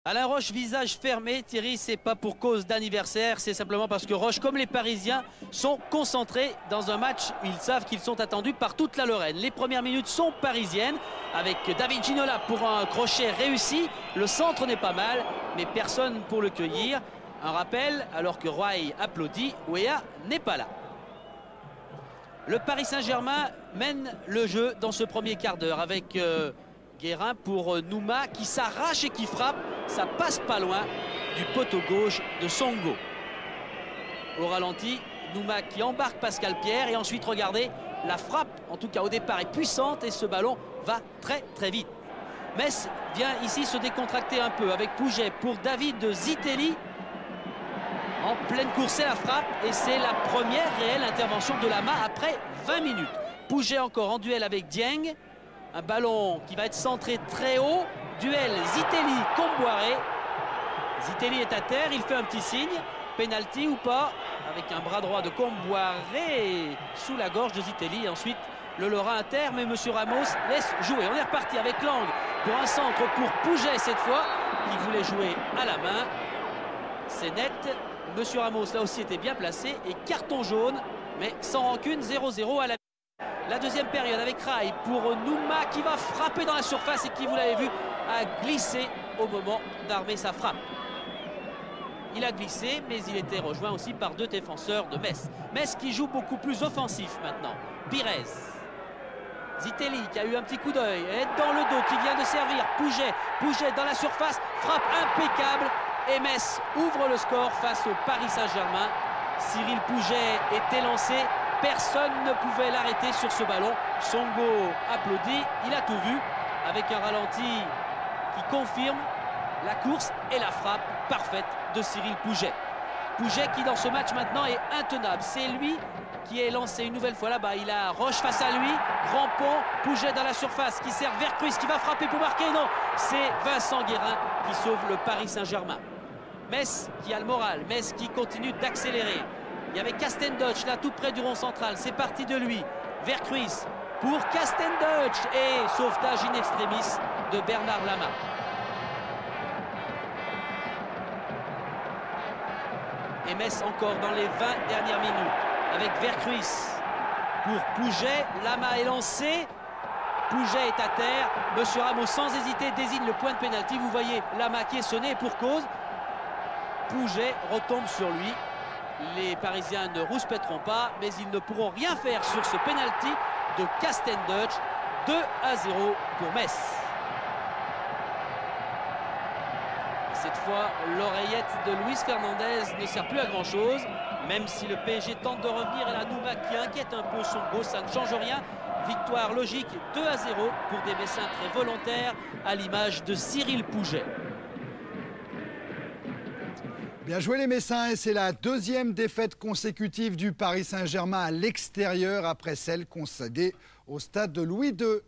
Alain Roche, visage fermé. Thierry, c'est pas pour cause d'anniversaire, c'est simplement parce que Roche, comme les Parisiens, sont concentrés dans un match où ils savent qu'ils sont attendus par toute la Lorraine. Les premières minutes sont parisiennes, avec David Ginola pour un crochet réussi. Le centre n'est pas mal, mais personne pour le cueillir. Un rappel, alors que Roy applaudit, Weah n'est pas là. Le Paris Saint-Germain mène le jeu dans ce premier quart d'heure avec Guérin pour Nouma qui s'arrache et qui frappe. Ça passe pas loin du poteau gauche de Songo. Au ralenti, Nouma qui embarque Pascal Pierre et ensuite regardez, la frappe en tout cas au départ est puissante et ce ballon va très très vite. Metz vient ici se décontracter un peu avec Pouget pour David Zitelli. En pleine course, c'est la frappe et c'est la première réelle intervention de Lama après 20 minutes. Pouget encore en duel avec Dieng. Un ballon qui va être centré très haut. Duel Zitelli-Comboiré. Zitelli est à terre, il fait un petit signe. Penalty ou pas, avec un bras droit de Comboiré sous la gorge de Zitelli. Et ensuite, le Lorrain à terre, mais M. Ramos laisse jouer. On est reparti avec Lang pour un centre pour Pouget cette fois, qui voulait jouer à la main. C'est net. Monsieur Ramos là aussi était bien placé et carton jaune, mais sans rancune, 0-0 à la deuxième période avec Rai pour Nouma qui va frapper dans la surface et qui, vous l'avez vu, a glissé au moment d'armer sa frappe. Il a glissé, mais il était rejoint aussi par deux défenseurs de Metz. Metz qui joue beaucoup plus offensif maintenant. Pires. Zitelli qui a eu un petit coup d'œil, est dans le dos, qui vient de servir. Pouget dans la surface, frappe impeccable. Et Metz ouvre le score face au Paris Saint-Germain. Cyril Pouget était lancé. Personne ne pouvait l'arrêter sur ce ballon. Songo applaudit. Il a tout vu avec un ralenti qui confirme la course et la frappe parfaite de Cyril Pouget. Pouget qui dans ce match maintenant est intenable. C'est lui qui est lancé une nouvelle fois là-bas. Il a Roche face à lui. Rampon, Pouget dans la surface qui sert Vercruis qui va frapper pour marquer. Non, c'est Vincent Guérin qui sauve le Paris Saint-Germain. Metz qui a le moral, Metz qui continue d'accélérer. Il y avait Castendoche là tout près du rond central, c'est parti de lui. Vercruis pour Castendoche et sauvetage in extremis de Bernard Lama. Et Metz encore dans les 20 dernières minutes avec Vercruis pour Pouget. Lama est lancé, Pouget est à terre. Monsieur Ramos sans hésiter désigne le point de pénalty. Vous voyez Lama qui est sonné pour cause. Pouget retombe sur lui. Les Parisiens ne rouspèteront pas, mais ils ne pourront rien faire sur ce penalty de Castendoche. 2-0 pour Metz. Cette fois, l'oreillette de Luis Fernandez ne sert plus à grand chose, même si le PSG tente de revenir et la Nouma qui inquiète un peu son go, ça ne change rien. Victoire logique 2-0 pour des Messins très volontaires, à l'image de Cyril Pouget. Bien joué les Messins, et c'est la deuxième défaite consécutive du Paris Saint-Germain à l'extérieur après celle concédée au stade de Louis II.